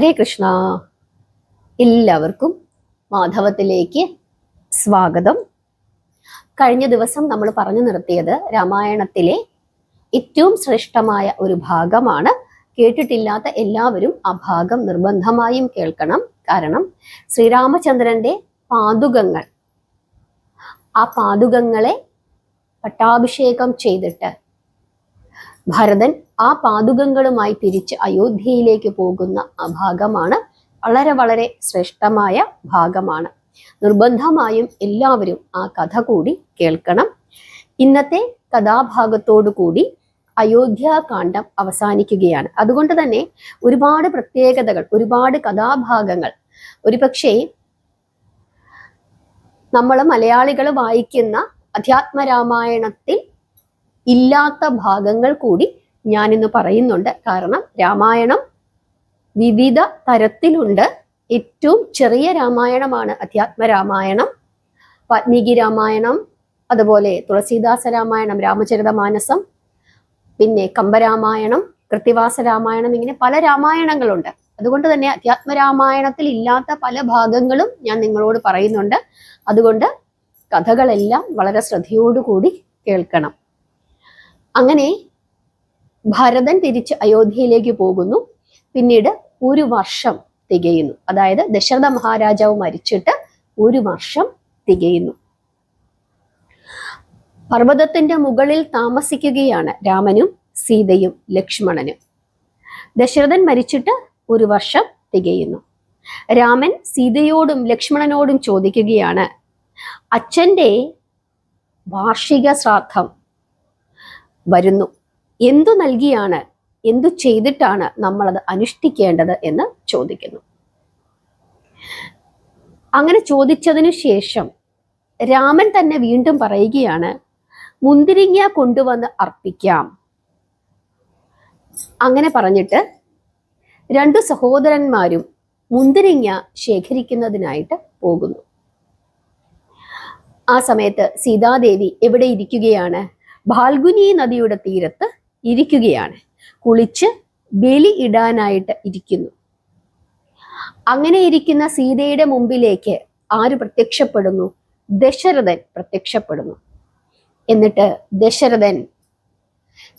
ഹരേ കൃഷ്ണ. എല്ലാവർക്കും മാധവത്തിലേക്ക് സ്വാഗതം. കഴിഞ്ഞ ദിവസം നമ്മൾ പറഞ്ഞു നിർത്തിയത് രാമായണത്തിലെ ഏറ്റവും ശ്രേഷ്ഠമായ ഒരു ഭാഗമാണ്. കേട്ടിട്ടില്ലാത്ത എല്ലാവരും ആ ഭാഗം നിർബന്ധമായും കേൾക്കണം. കാരണം ശ്രീരാമചന്ദ്രന്റെ പാദുകങ്ങൾ, ആ പാദുകങ്ങളെ പട്ടാഭിഷേകം ചെയ്തിട്ട് ഭരതൻ ആ പാദുകങ്ങളുമായി തിരിച്ച് അയോധ്യയിലേക്ക് പോകുന്ന ആ ഭാഗമാണ്. വളരെ വളരെ ശ്രേഷ്ഠമായ ഭാഗമാണ്. നിർബന്ധമായും എല്ലാവരും ആ കഥ കൂടി കേൾക്കണം. ഇന്നത്തെ കഥാഭാഗത്തോടു കൂടി അയോധ്യാകാന്ഡം അവസാനിക്കുകയാണ്. അതുകൊണ്ട് തന്നെ ഒരുപാട് പ്രത്യേകതകൾ, ഒരുപാട് കഥാഭാഗങ്ങൾ ഒരുപക്ഷെ നമ്മൾ മലയാളികൾ വായിക്കുന്ന അധ്യാത്മരാമായണത്തിൽ ഇല്ലാത്ത ഭാഗങ്ങൾ കൂടി ഞാനിന്ന് പറയുന്നുണ്ട്. കാരണം രാമായണം വിവിധ തരത്തിലുണ്ട്. ഏറ്റവും ചെറിയ രാമായണമാണ് അധ്യാത്മരാമായണം, വാൽമീകി രാമായണം, അതുപോലെ തുളസീദാസ രാമായണം, രാമചരിതമാനസം, പിന്നെ കമ്പരാമായണം, കൃത്തിവാസ രാമായണം, ഇങ്ങനെ പല രാമായണങ്ങളുണ്ട്. അതുകൊണ്ട് തന്നെ അധ്യാത്മരാമായണത്തിൽ ഇല്ലാത്ത പല ഭാഗങ്ങളും ഞാൻ നിങ്ങളോട് പറയുന്നുണ്ട്. അതുകൊണ്ട് കഥകളെല്ലാം വളരെ ശ്രദ്ധയോടുകൂടി കേൾക്കണം. അങ്ങനെ ഭരതൻ തിരിച്ച് അയോധ്യയിലേക്ക് പോകുന്നു. പിന്നീട് ഒരു വർഷം തികയുന്നു. അതായത് ദശരഥ മഹാരാജാവ് മരിച്ചിട്ട് ഒരു വർഷം തികയുന്നു. പർവ്വതത്തിന്റെ മുകളിൽ താമസിക്കുകയാണ് രാമനും സീതയും ലക്ഷ്മണനും. ദശരഥൻ മരിച്ചിട്ട് ഒരു വർഷം തികയുന്നു. രാമൻ സീതയോടും ലക്ഷ്മണനോടും ചോദിക്കുകയാണ്, അച്ഛൻ്റെ വാർഷിക ശ്രാദ്ധം വരുന്നു, എന്തു നൽകിയാണ്, എന്തു ചെയ്തിട്ടാണ് നമ്മളത് അനുഷ്ഠിക്കേണ്ടത് എന്ന് ചോദിക്കുന്നു. അങ്ങനെ ചോദിച്ചതിനു ശേഷം രാമൻ തന്നെ വീണ്ടും പറയുകയാണ്, മുന്തിരിങ്ങ കൊണ്ടുവന്ന് അർപ്പിക്കാം. അങ്ങനെ പറഞ്ഞിട്ട് രണ്ടു സഹോദരന്മാരും മുന്തിരിങ്ങ ശേഖരിക്കുന്നതിനായിട്ട് പോകുന്നു. ആ സമയത്ത് സീതാദേവി എവിടെ ഇരിക്കുകയാണ്? ഫാൽഗുനി നദിയുടെ തീരത്ത് ഇരിക്കുകയാണ്. കുളിച്ച് ബലി ഇടാനായിട്ട് ഇരിക്കുന്നു. അങ്ങനെ ഇരിക്കുന്ന സീതയുടെ മുമ്പിലേക്ക് ആര് പ്രത്യക്ഷപ്പെടുന്നു? ദശരഥൻ പ്രത്യക്ഷപ്പെടുന്നു. എന്നിട്ട് ദശരഥൻ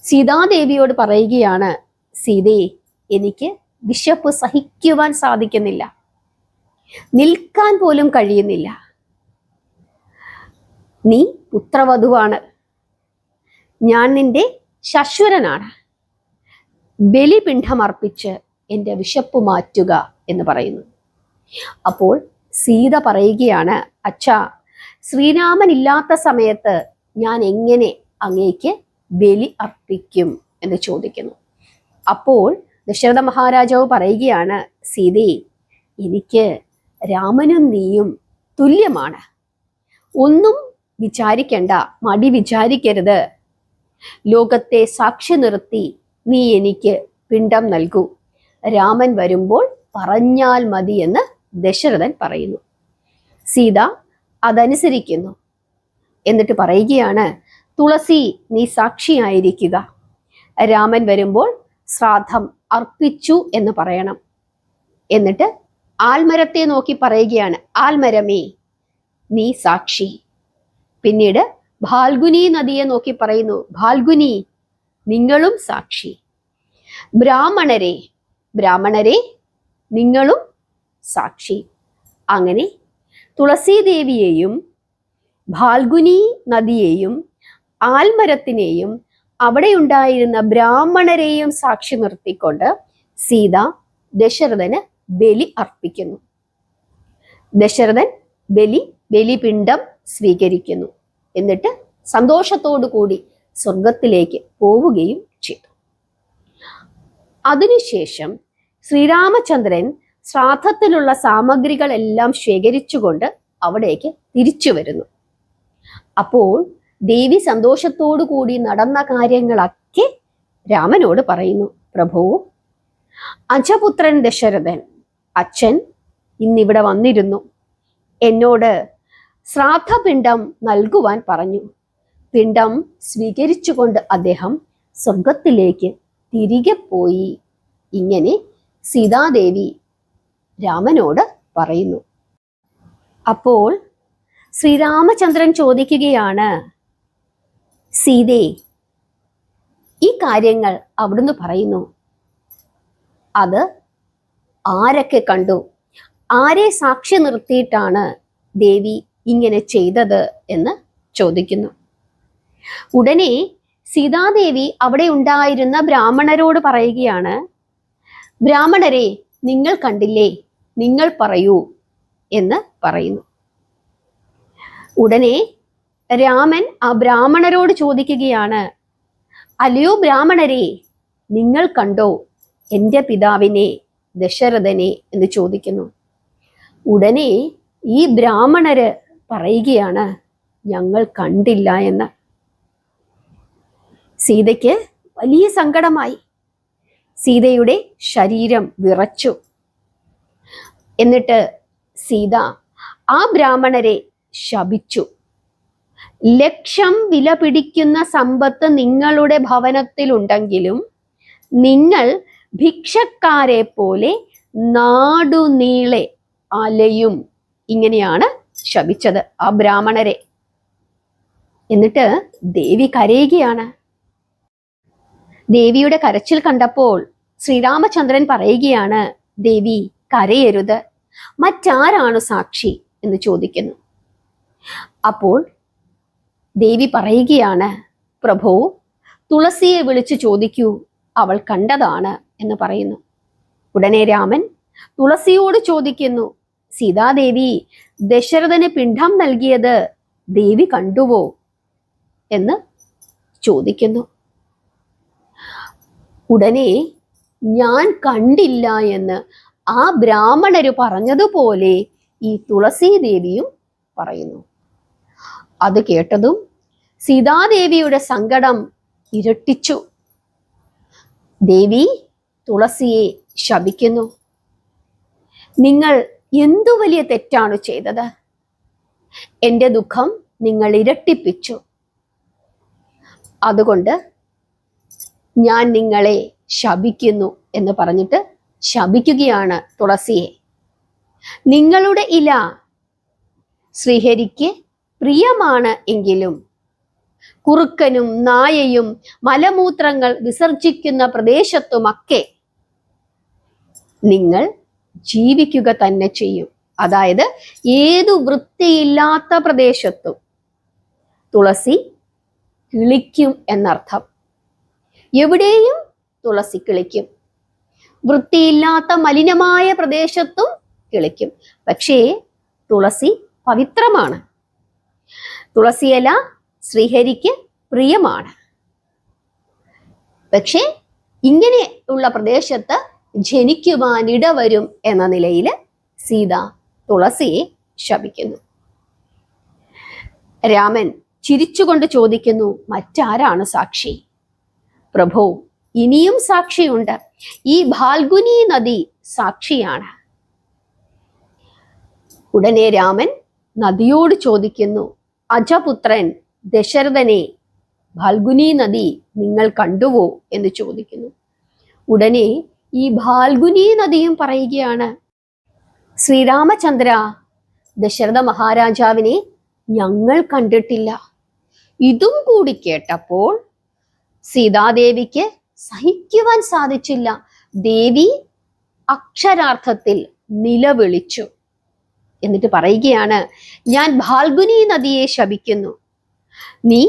സീതാദേവിയോട് പറയുകയാണ്, സീതേ, എനിക്ക് വിശപ്പ് സഹിക്കുവാൻ സാധിക്കുന്നില്ല, നിൽക്കാൻ പോലും കഴിയുന്നില്ല. നീ പുത്രവധുവാണ്, ഞാൻ നിന്റെ ശശ്വരനാണ്, ബലിപിണ്ഡമർപ്പിച്ച് എൻ്റെ വിശപ്പ് മാറ്റുക എന്ന് പറയുന്നു. അപ്പോൾ സീത പറയുകയാണ്, അച്ഛാ, ശ്രീരാമൻ ഇല്ലാത്ത സമയത്ത് ഞാൻ എങ്ങനെ അങ്ങേക്ക് ബലി അർപ്പിക്കും എന്ന് ചോദിക്കുന്നു. അപ്പോൾ ദശരഥ മഹാരാജാവ് പറയുകയാണ്, സീതേ, എനിക്ക് രാമനും നീയും തുല്യമാണ്, ഒന്നും വിചാരിക്കണ്ട, മടി വിചാരിക്കരുത്. ലോകത്തെ സാക്ഷി നിർത്തി നീ എനിക്ക് പിണ്ഡം നൽകൂ, രാമൻ വരുമ്പോൾ പറഞ്ഞാൽ മതി എന്ന് ദശരഥൻ പറയുന്നു. സീത അതനുസരിക്കുന്നു. എന്നിട്ട് പറയുകയാണ്, തുളസി, നീ സാക്ഷിയായിരിക്കുക, രാമൻ വരുമ്പോൾ ശ്രാദ്ധം അർപ്പിച്ചു എന്ന് പറയണം. എന്നിട്ട് ആൽമരത്തെ നോക്കി പറയുകയാണ്, ആൽമരമേ, നീ സാക്ഷി. പിന്നീട് ഫാൽഗുനി നദിയെ നോക്കി പറയുന്നു, ഫാൽഗുനി, നിങ്ങളും സാക്ഷി. ബ്രാഹ്മണരെ, ബ്രാഹ്മണരെ, നിങ്ങളും സാക്ഷി. അങ്ങനെ തുളസീദേവിയെയും ഫാൽഗുനി നദിയെയും ആൽമരത്തിനെയും അവിടെ ഉണ്ടായിരുന്ന ബ്രാഹ്മണരെയും സാക്ഷി നിർത്തിക്കൊണ്ട് സീത ദശരഥന് ബലി അർപ്പിക്കുന്നു. ദശരഥൻ ബലിപിണ്ഡം സ്വീകരിക്കുന്നു. എന്നിട്ട് സന്തോഷത്തോടു കൂടി സ്വർഗത്തിലേക്ക് പോവുകയും ചെയ്തു. അതിനുശേഷം ശ്രീരാമചന്ദ്രൻ ശ്രാദ്ധത്തിലുള്ള സാമഗ്രികളെല്ലാം ശേഖരിച്ചുകൊണ്ട് അവിടേക്ക് തിരിച്ചു വരുന്നു. അപ്പോൾ ദേവി സന്തോഷത്തോടു കൂടി നടന്ന കാര്യങ്ങളൊക്കെ രാമനോട് പറയുന്നു. പ്രഭു, അജപുത്രൻ ദശരഥൻ, അച്ഛൻ ഇന്നിവിടെ വന്നിരുന്നു, എന്നോട് ശ്രാദ്ധപിണ്ഡം നൽകുവാൻ പറഞ്ഞു. പിണ്ഡം സ്വീകരിച്ചുകൊണ്ട് അദ്ദേഹം സ്വർഗത്തിലേക്ക് തിരികെ പോയി. ഇങ്ങനെ സീതാദേവി രാമനോട് പറയുന്നു. അപ്പോൾ ശ്രീരാമചന്ദ്രൻ ചോദിക്കുകയാണ്, സീതേ, ഈ കാര്യങ്ങൾ അവിടുന്ന് പറയുന്നു, അത് ആരൊക്കെ കണ്ടു? ആരെ സാക്ഷി നിർത്തിയിട്ടാണ് ദേവി ഇങ്ങനെ ചെയ്തത് എന്ന് ചോദിക്കുന്നു. ഉടനെ സീതാദേവി അവിടെ ഉണ്ടായിരുന്ന ബ്രാഹ്മണരോട് പറയുകയാണ്, ബ്രാഹ്മണരെ, നിങ്ങൾ കണ്ടില്ലേ? നിങ്ങൾ പറയൂ എന്ന് പറയുന്നു. ഉടനെ രാമൻ ആ ബ്രാഹ്മണരോട് ചോദിക്കുകയാണ്, അല്ലയോ ബ്രാഹ്മണരെ, നിങ്ങൾ കണ്ടോ എൻ്റെ പിതാവിനെ ദശരഥനെ എന്ന് ചോദിക്കുന്നു. ഉടനെ ഈ ബ്രാഹ്മണര് പറയുകയാണ്, ഞങ്ങൾ കണ്ടില്ല എന്ന്. സീതയ്ക്ക് വലിയ സങ്കടമായി. സീതയുടെ ശരീരം വിറച്ചു. എന്നിട്ട് സീത ആ ബ്രാഹ്മണരെ ശപിച്ചു. ലക്ഷം വില പിടിക്കുന്ന സമ്പത്ത് നിങ്ങളുടെ ഭവനത്തിലുണ്ടെങ്കിലും നിങ്ങൾ ഭിക്ഷക്കാരെ പോലെ നാടുനീളെ അലയും. ഇങ്ങനെയാണ് ശപിച്ചത് ആ ബ്രാഹ്മണരെ. എന്നിട്ട് ദേവി കരയുകയാണ്. ദേവിയുടെ കരച്ചിൽ കണ്ടപ്പോൾ ശ്രീരാമചന്ദ്രൻ പറയുകയാണ്, ദേവി കരയരുത്, മറ്റാരാണ് സാക്ഷി എന്ന് ചോദിക്കുന്നു. അപ്പോൾ ദേവി പറയുകയാണ്, പ്രഭു, തുളസിയെ വിളിച്ചു ചോദിക്കൂ, അവൾ കണ്ടതാണ് എന്ന് പറയുന്നു. ഉടനെ രാമൻ തുളസിയോട് ചോദിക്കുന്നു, സീതാദേവി ദശരഥന് പിണ്ഡം നൽകിയത് ദേവി കണ്ടുവോ എന്ന് ചോദിക്കുന്നു. ഉടനെ ഞാൻ കണ്ടില്ല എന്ന് ആ ബ്രാഹ്മണര് പറഞ്ഞതുപോലെ ഈ തുളസി ദേവിയും പറയുന്നു. അത് കേട്ടതും സീതാദേവിയുടെ സങ്കടം ഇരട്ടിച്ചു. ദേവി തുളസിയെ ശപിക്കുന്നു. നിങ്ങൾ എന്തു വലിയ തെറ്റാണ് ചെയ്തത്? എൻ്റെ ദുഃഖം നിങ്ങൾ ഇരട്ടിപ്പിച്ചു. അതുകൊണ്ട് ഞാൻ നിങ്ങളെ ശപിക്കുന്നു എന്ന് പറഞ്ഞിട്ട് ശപിക്കുകയാണ് തുളസിയെ. നിങ്ങളുടെ ഇല ശ്രീഹരിക്ക് പ്രിയമാണ് എങ്കിലും കുറുക്കനും നായയും മലമൂത്രങ്ങൾ വിസർജിക്കുന്ന പ്രദേശത്തുമൊക്കെ നിങ്ങൾ ജീവിക്കുക തന്നെ ചെയ്യും. അതായത് ഏതു വൃത്തിയില്ലാത്ത പ്രദേശത്തും തുളസി കിളിക്കും എന്നർത്ഥം. എവിടെയും തുളസി കിളിക്കും. വൃത്തിയില്ലാത്ത മലിനമായ പ്രദേശത്തും കിളിക്കും. പക്ഷേ തുളസി പവിത്രമാണ്. തുളസിയില ശ്രീഹരിക്ക് പ്രിയമാണ്. പക്ഷേ ഇങ്ങനെ ഉള്ള പ്രദേശത്ത് ജനിക്കുവാൻ ഇടവരും എന്ന നിലയിൽ സീത തുളസിയെ ശപിക്കുന്നു. രാമൻ ചിരിച്ചുകൊണ്ട് ചോദിക്കുന്നു, മറ്റാരാണ് സാക്ഷി? പ്രഭു, ഇനിയും സാക്ഷിയുണ്ട്. ഈ ഫാൽഗുനി നദി സാക്ഷിയാണ്. ഉടനെ രാമൻ നദിയോട് ചോദിക്കുന്നു, അജപുത്രൻ ദശരഥനെ ഫാൽഗുനി നദി നിങ്ങൾ കണ്ടുവോ എന്ന് ചോദിക്കുന്നു. ഉടനെ ഈ ഫാൽഗുനി നദിയും പറയുകയാണ്, ശ്രീരാമചന്ദ്ര, ദശരഥ മഹാരാജാവിനെ ഞങ്ങൾ കണ്ടിട്ടില്ല. ഇതും കൂടി കേട്ടപ്പോൾ സീതാദേവിക്ക് സഹിക്കുവാൻ സാധിച്ചില്ല. ദേവി അക്ഷരാർത്ഥത്തിൽ നിലവിളിച്ചു. എന്നിട്ട് പറയുകയാണ്, ഞാൻ ഫാൽഗുനി നദിയെ ശപിക്കുന്നു. നീ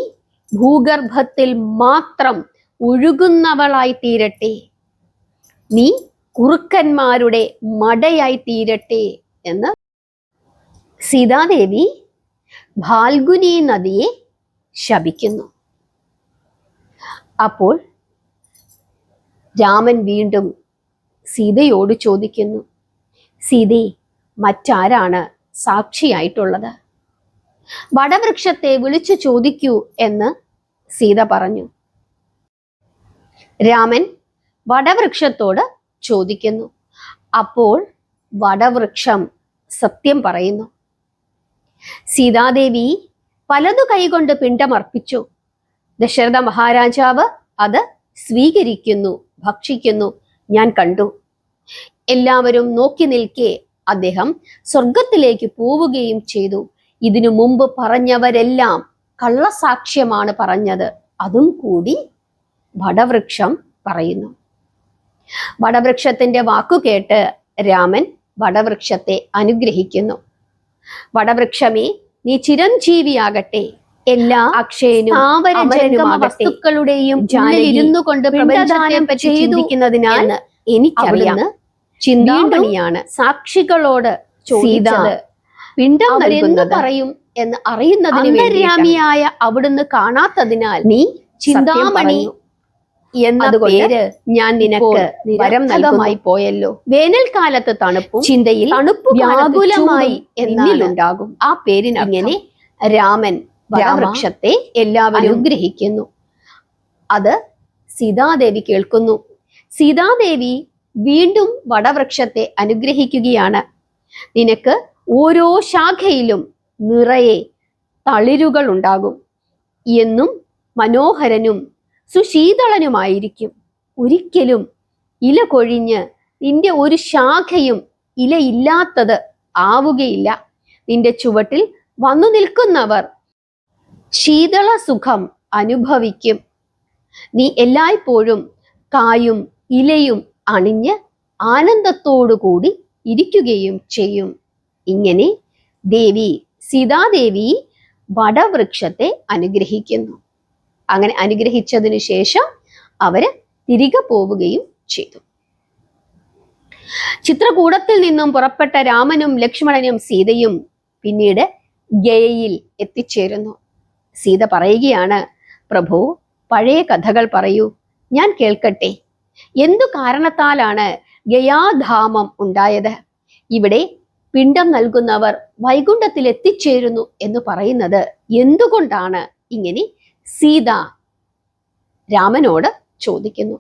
ഭൂഗർഭത്തിൽ മാത്രം ഒഴുകുന്നവളായി തീരട്ടെ. നീ കുറുക്കന്മാരുടെ മടയായി തീരട്ടെ എന്ന് സീതാദേവി ഫാൽഗുനി നദിയെ ശപിക്കുന്നു. അപ്പോൾ രാമൻ വീണ്ടും സീതയോട് ചോദിക്കുന്നു, സീതേ, മറ്റാരാണ് സാക്ഷിയായിട്ടുള്ളത്? വടവൃക്ഷത്തെ വിളിച്ചു ചോദിക്കൂ എന്ന് സീത പറഞ്ഞു. രാമൻ വടവൃക്ഷത്തോട് ചോദിക്കുന്നു. അപ്പോൾ വടവൃക്ഷം സത്യം പറയുന്നു. സീതാദേവി പലതു കൈകൊണ്ട് പിണ്ഡമർപ്പിച്ചു. ദശരഥ മഹാരാജാവ് അത് സ്വീകരിക്കുന്നു, ഭക്ഷിക്കുന്നു. ഞാൻ കണ്ടു. എല്ലാവരും നോക്കി നിൽക്കെ അദ്ദേഹം സ്വർഗത്തിലേക്ക് പോവുകയും ചെയ്തു. ഇതിനു മുമ്പ് പറഞ്ഞവരെല്ലാം കള്ളസാക്ഷ്യമാണ് പറഞ്ഞത്, അതും കൂടി വടവൃക്ഷം പറയുന്നു. വടവൃക്ഷത്തിന്റെ വാക്കു കേട്ട് രാമൻ വടവൃക്ഷത്തെ അനുഗ്രഹിക്കുന്നു. വടവൃക്ഷമേ, നീ ചിരഞ്ജീവിയാകട്ടെ, എല്ലാ അക്ഷയനും വസ്തുക്കളുടെയും ഇരുന്നു കൊണ്ട് പ്രപഞ്ചത്തെ പറ്റി ചിന്തിക്കുന്നതിനാൽ എനിക്കറിയാം. ചിന്താമണിയാണ് സാക്ഷികളോട് ചോദിച്ചത്. പിണ്ടം നൽകുന്നത് പറയും എന്ന് അറിയുന്നതിന് അന്തര്യാമിയായ അവിടുന്ന് കാണാത്തതിനാൽ നീ ചിന്താമണി എന്ന പേര് ഞാൻ നിനക്ക് വരംനൽകമായി പോയല്ലോ. വേനൽക്കാലത്ത് തണുപ്പും ചിന്തയിൽ വ്യാകുലമായി എന്നിലുണ്ടാകും. ആ പേരിന് അങ്ങനെ രാമൻ വടവൃക്ഷത്തെ എല്ലാവരും അനുഗ്രഹിക്കുന്നു. അത് സീതാദേവി കേൾക്കുന്നു. സീതാദേവി വീണ്ടും വടവൃക്ഷത്തെ അനുഗ്രഹിക്കുകയാണ്. നിനക്ക് ഓരോ ശാഖയിലും നിറയെ തളിരുകൾ ഉണ്ടാകും, എന്നും മനോഹരനും സുശീതളനുമായിരിക്കും. ഒരിക്കലും ഇല കൊഴിഞ്ഞ് നിന്റെ ഒരു ശാഖയും ഇലയില്ലാത്തത് ആവുകയില്ല. നിന്റെ ചുവട്ടിൽ വന്നു നിൽക്കുന്നവർ ശീതള സുഖം അനുഭവിക്കും. നീ എല്ലായ്പ്പോഴും കായും ഇലയും അണിഞ്ഞ് ആനന്ദത്തോടുകൂടി ഇരിക്കുകയും ചെയ്യും. ഇങ്ങനെ സീതാദേവി വടവൃക്ഷത്തെ അനുഗ്രഹിക്കുന്നു. അങ്ങനെ അനുഗ്രഹിച്ചതിനു ശേഷം അവര് തിരികെ പോവുകയും ചെയ്തു. ചിത്രകൂടത്തിൽ നിന്നും പുറപ്പെട്ട രാമനും ലക്ഷ്മണനും സീതയും പിന്നീട് ഗയയിൽ എത്തിച്ചേരുന്നു. സീത പറയുകയാണ്, പ്രഭു, പഴയ കഥകൾ പറയൂ, ഞാൻ കേൾക്കട്ടെ. എന്തു കാരണത്താലാണ് ഗയാധാമം ഉണ്ടായത്? ഇവിടെ പിണ്ടം നൽകുന്നവർ വൈകുണ്ഠത്തിൽ എത്തിച്ചേരുന്നു എന്ന് പറയുന്നത് എന്തുകൊണ്ടാണ്? ഇങ്ങനെ സീത രാമനോട് ചോദിക്കുന്നു.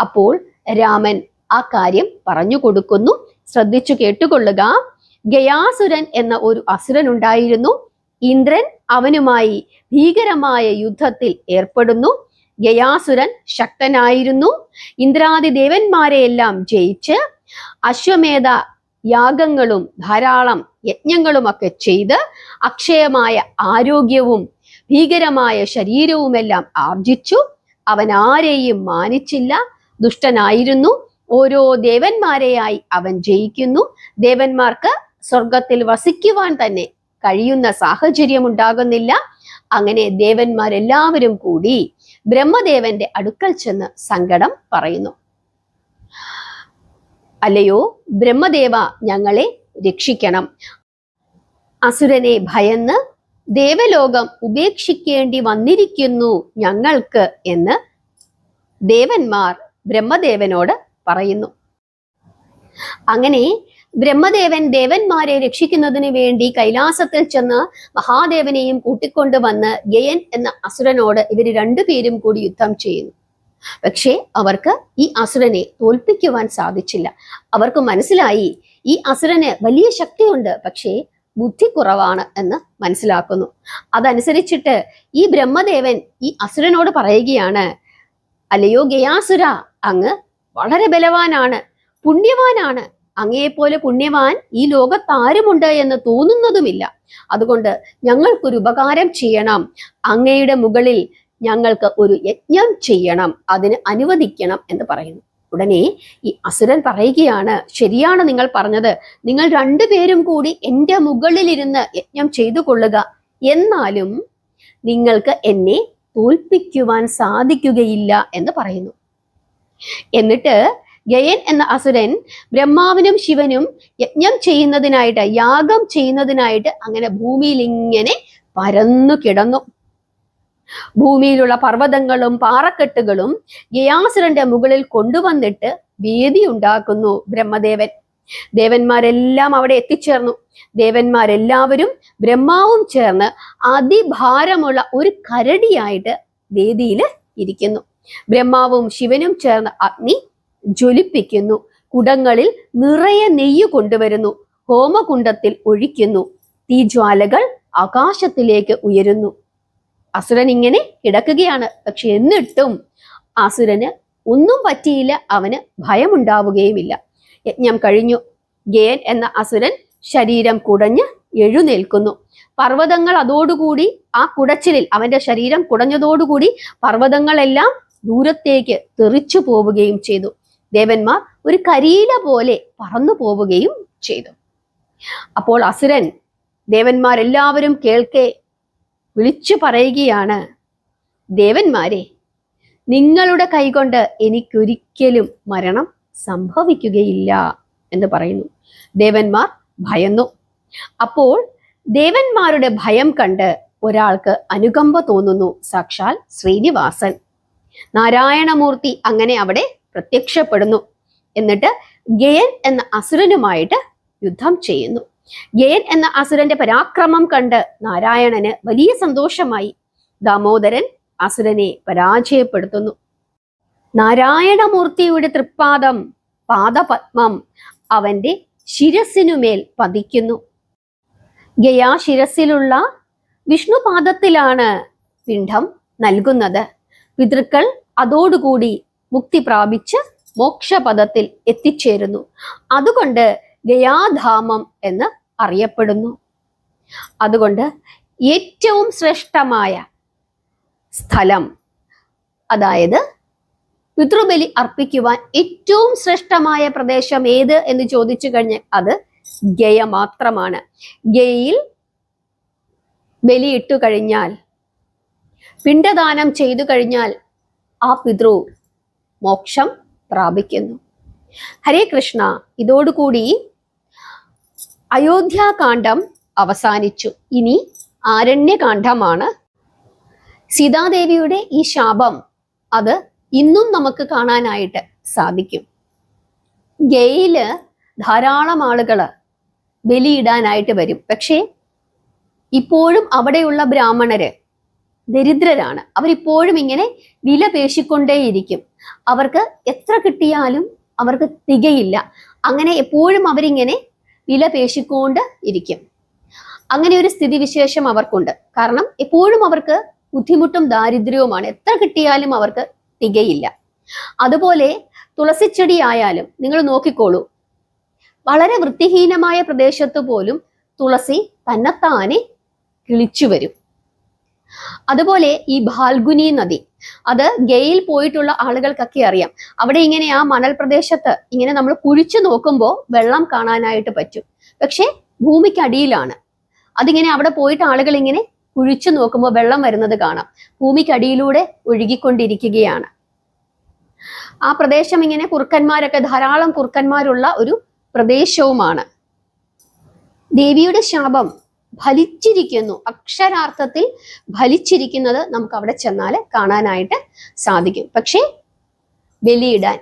അപ്പോൾ രാമൻ ആ കാര്യം പറഞ്ഞു കൊടുക്കുന്നു. ശ്രദ്ധിച്ചു കേട്ടുകൊള്ളുക. ഗയാസുരൻ എന്ന ഒരു അസുരൻ ഉണ്ടായിരുന്നു. ഇന്ദ്രൻ അവനുമായി ഭീകരമായ യുദ്ധത്തിൽ ഏർപ്പെടുന്നു. ഗയാസുരൻ ശക്തനായിരുന്നു. ഇന്ദ്രാദി ദേവന്മാരെയെല്ലാം ജയിച്ച് അശ്വമേധ യാഗങ്ങളും ധാരാളം യജ്ഞങ്ങളുമൊക്കെ ചെയ്ത് അക്ഷയമായ ആരോഗ്യവും ഭീകരമായ ശരീരവുമെല്ലാം ആർജിച്ചു. അവൻ ആരെയും മാനിച്ചില്ല, ദുഷ്ടനായിരുന്നു. ഓരോ ദേവന്മാരെയായി അവൻ ജയിക്കുന്നു. ദേവന്മാർക്ക് സ്വർഗത്തിൽ വസിക്കുവാൻ തന്നെ കഴിയുന്ന സാഹചര്യം ഉണ്ടാകുന്നില്ല. അങ്ങനെ ദേവന്മാരെല്ലാവരും കൂടി ബ്രഹ്മദേവന്റെ അടുക്കൽ ചെന്ന് സങ്കടം പറയുന്നു. അല്ലയോ ബ്രഹ്മദേവ, ഞങ്ങളെ രക്ഷിക്കണം. അസുരനെ ഭയന്ന് ദേവലോകം ഉപേക്ഷിക്കേണ്ടി വന്നിരിക്കുന്നു ഞങ്ങൾക്ക് എന്ന് ദേവന്മാർ ബ്രഹ്മദേവനോട് പറയുന്നു. അങ്ങനെ ബ്രഹ്മദേവൻ ദേവന്മാരെ രക്ഷിക്കുന്നതിന് വേണ്ടി കൈലാസത്തിൽ ചെന്ന് മഹാദേവനെയും കൂട്ടിക്കൊണ്ടുവന്ന് ഗയൻ എന്ന അസുരനോട് ഇവർ രണ്ടുപേരും കൂടി യുദ്ധം ചെയ്യുന്നു. പക്ഷേ അവർക്ക് ഈ അസുരനെ തോൽപ്പിക്കുവാൻ സാധിച്ചില്ല. അവർക്ക് മനസ്സിലായി ഈ അസുരന് വലിയ ശക്തിയുണ്ട്, പക്ഷേ ബുദ്ധി കുറവാണ് എന്ന് മനസ്സിലാക്കുന്നു. അതനുസരിച്ചിട്ട് ഈ ബ്രഹ്മദേവൻ ഈ അസുരനോട് പറയുകയാണ്, അല്ലയോ ഗയാസുര, അങ്ങ് വളരെ ബലവാനാണ്, പുണ്യവാനാണ്. അങ്ങയെപ്പോലെ പുണ്യവാൻ ഈ ലോകത്ത് ആരുമുണ്ട് എന്ന് തോന്നുന്നതുമില്ല. അതുകൊണ്ട് ഞങ്ങൾക്കൊരു ഉപകാരം ചെയ്യണം. അങ്ങയുടെ മുകളിൽ ഞങ്ങൾക്ക് ഒരു യജ്ഞം ചെയ്യണം, അതിന് അനുവദിക്കണം എന്ന് പറയുന്നു. ഉടനെ ഈ അസുരൻ പറയുകയാണ്, ശരിയാണ് നിങ്ങൾ പറഞ്ഞത്. നിങ്ങൾ രണ്ടുപേരും കൂടി എൻ്റെ മുകളിലിരുന്ന് യജ്ഞം ചെയ്തു കൊള്ളുക. എന്നാലും നിങ്ങൾക്ക് എന്നെ തോൽപ്പിക്കുവാൻ സാധിക്കുകയില്ല എന്ന് പറയുന്നു. എന്നിട്ട് ഗയൻ എന്ന അസുരൻ ബ്രഹ്മാവിനും ശിവനും യജ്ഞം ചെയ്യുന്നതിനായിട്ട്, യാഗം ചെയ്യുന്നതിനായിട്ട് അങ്ങനെ ഭൂമിയിൽ ഇങ്ങനെ പരന്നു കിടന്നു. ഭൂമിയിലുള്ള പർവ്വതങ്ങളും പാറക്കെട്ടുകളും ഗയാസുരന്റെ മുകളിൽ കൊണ്ടുവന്നിട്ട് വേദി ഉണ്ടാക്കുന്നു ബ്രഹ്മദേവൻ. ദേവന്മാരെല്ലാം അവിടെ എത്തിച്ചേർന്നു. ദേവന്മാരെല്ലാവരും ബ്രഹ്മാവും ചേർന്ന് അതിഭാരമുള്ള ഒരു കരടിയായിട്ട് വേദിയിൽ ഇരിക്കുന്നു. ബ്രഹ്മാവും ശിവനും ചേർന്ന് അഗ്നി ജ്വലിപ്പിക്കുന്നു. കുടങ്ങളിൽ നിറയെ നെയ്യ് കൊണ്ടുവരുന്നു. ഹോമകുണ്ടത്തിൽ ഒഴിക്കുന്നു. തീജ്വാലകൾ ആകാശത്തിലേക്ക് ഉയരുന്നു. അസുരൻ ഇങ്ങനെ കിടക്കുകയാണ്. പക്ഷെ എന്നിട്ടും അസുരന് ഒന്നും പറ്റിയില്ല. അവന് ഭയമുണ്ടാവുകയുമില്ല. യജ്ഞം കഴിഞ്ഞു. ഗയൻ എന്ന അസുരൻ ശരീരം കുടഞ്ഞ് എഴുന്നേൽക്കുന്നു. പർവ്വതങ്ങൾ അതോടുകൂടി, ആ കുടച്ചിലിൽ അവന്റെ ശരീരം കുടഞ്ഞതോടുകൂടി പർവ്വതങ്ങളെല്ലാം ദൂരത്തേക്ക് തെറിച്ചു പോവുകയും ചെയ്തു. ദേവന്മാർ ഒരു കരിയില പോലെ പറന്നു പോവുകയും ചെയ്തു. അപ്പോൾ അസുരൻ ദേവന്മാരെല്ലാവരും കേൾക്കെ വിളിച്ചു പറയുകയാണ്, ദേവന്മാരെ, നിങ്ങളുടെ കൈകൊണ്ട് എനിക്കൊരിക്കലും മരണം സംഭവിക്കുകയില്ല എന്ന് പറയുന്നു. ദേവന്മാർ ഭയന്നു. അപ്പോൾ ദേവന്മാരുടെ ഭയം കണ്ട് ഒരാൾക്ക് അനുകമ്പ തോന്നുന്നു, സാക്ഷാൽ ശ്രീനിവാസൻ. നാരായണമൂർത്തി അങ്ങനെ അവിടെ പ്രത്യക്ഷപ്പെടുന്നു. എന്നിട്ട് ഗയൻ എന്ന അസുരനുമായിട്ട് യുദ്ധം ചെയ്യുന്നു. ഗയൻ എന്ന അസുരന്റെ പരാക്രമം കണ്ട് നാരായണന് വലിയ സന്തോഷമായി. ദാമോദരൻ അസുരനെ പരാജയപ്പെടുത്തുന്നു. നാരായണമൂർത്തിയുടെ തൃപ്പാദം, പാദപത്മം അവന്റെ ശിരസിനുമേൽ പതിക്കുന്നു. ഗയാശിരസിലുള്ള വിഷ്ണുപാദത്തിലാണ് പിണ്ഡം നൽകുന്നത്. പിതൃക്കൾ അതോടുകൂടി മുക്തി പ്രാപിച്ച് മോക്ഷപദത്തിൽ എത്തിച്ചേരുന്നു. അതുകൊണ്ട് ഗയാധാമം എന്ന് അറിയപ്പെടുന്നു. അതുകൊണ്ട് ഏറ്റവും ശ്രേഷ്ഠമായ സ്ഥലം, അതായത് പിതൃബലി അർപ്പിക്കുവാൻ ഏറ്റവും ശ്രേഷ്ഠമായ പ്രദേശം ഏത് എന്ന് ചോദിച്ചു കഴിഞ്ഞാൽ അത് ഗയ മാത്രമാണ്. ഗയയിൽ ബലിയിട്ടു കഴിഞ്ഞാൽ, പിണ്ഡദാനം ചെയ്തു കഴിഞ്ഞാൽ ആ പിതൃ മോക്ഷം പ്രാപിക്കുന്നു. ഹരേ കൃഷ്ണ. ഇതോടുകൂടി അയോധ്യാകാന്ഡം അവസാനിച്ചു. ഇനി ആരണ്യകാന്ഡമാണ്. സീതാദേവിയുടെ ഈ ശാപം അത് ഇന്നും നമുക്ക് കാണാനായിട്ട് സാധിക്കും. ഗയയില് ധാരാളം ആളുകള് ബലിയിടാനായിട്ട് വരും. പക്ഷേ ഇപ്പോഴും അവിടെയുള്ള ബ്രാഹ്മണര് ദരിദ്രരാണ്. അവരിപ്പോഴും ഇങ്ങനെ വില പേശിക്കൊണ്ടേയിരിക്കും. അവർക്ക് എത്ര കിട്ടിയാലും അവർക്ക് തികയില്ല. അങ്ങനെ എപ്പോഴും അവരിങ്ങനെ വില പേശിക്കൊണ്ട് ഇരിക്കും. അങ്ങനെ ഒരു സ്ഥിതിവിശേഷം അവർക്കുണ്ട്. കാരണം എപ്പോഴും അവർക്ക് ബുദ്ധിമുട്ടും ദാരിദ്ര്യവുമാണ്. എത്ര കിട്ടിയാലും അവർക്ക് തികയില്ല. അതുപോലെ തുളസിച്ചെടി ആയാലും നിങ്ങൾ നോക്കിക്കോളൂ, വളരെ വൃത്തിഹീനമായ പ്രദേശത്ത് പോലും തുളസി തന്നെത്താനെ കിളിച്ചു വരും. അതുപോലെ ഈ ഫാൽഗുനി നദി, അത് ഗയയിൽ പോയിട്ടുള്ള ആളുകൾക്കൊക്കെ അറിയാം. അവിടെ ഇങ്ങനെ ആ മണൽ പ്രദേശത്ത് ഇങ്ങനെ നമ്മൾ കുഴിച്ചു നോക്കുമ്പോൾ വെള്ളം കാണാനായിട്ട് പറ്റും. പക്ഷെ ഭൂമിക്കടിയിലാണ്. അതിങ്ങനെ അവിടെ പോയിട്ട് ആളുകൾ ഇങ്ങനെ കുഴിച്ചു നോക്കുമ്പോൾ വെള്ളം വരുന്നത് കാണാം. ഭൂമിക്കടിയിലൂടെ ഒഴുകിക്കൊണ്ടിരിക്കുകയാണ്. ആ പ്രദേശം ഇങ്ങനെ കുറുക്കന്മാരൊക്കെ, ധാരാളം കുറുക്കന്മാരുള്ള ഒരു പ്രദേശവുമാണ്. ദേവിയുടെ ശാപം ഫലിച്ചിരിക്കുന്നു. അക്ഷരാർത്ഥത്തിൽ ഫലിച്ചിരിക്കുന്നത് നമുക്ക് അവിടെ ചെന്നാൽ കാണാനായിട്ട് സാധിക്കും. പക്ഷേ ബലിയിടാൻ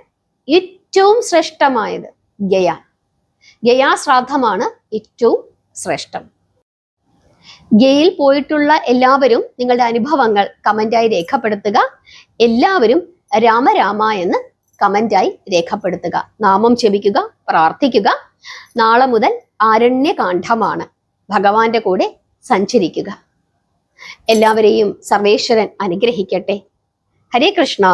ഏറ്റവും ശ്രേഷ്ഠമായത് ഗയാശ്രാദ്ധമാണ് ഏറ്റവും ശ്രേഷ്ഠം. ഗയയിൽ പോയിട്ടുള്ള എല്ലാവരും നിങ്ങളുടെ അനുഭവങ്ങൾ കമന്റായി രേഖപ്പെടുത്തുക. എല്ലാവരും രാമ എന്ന് കമന്റായി രേഖപ്പെടുത്തുക. നാമം ജപിക്കുക, പ്രാർത്ഥിക്കുക. നാളെ മുതൽ ആരണ്യകാന്ഡമാണ്. ഭഗവാന്റെ കൂടെ സഞ്ചരിക്കുക. എല്ലാവരെയും സർവേശ്വരൻ അനുഗ്രഹിക്കട്ടെ. ഹരേ കൃഷ്ണ.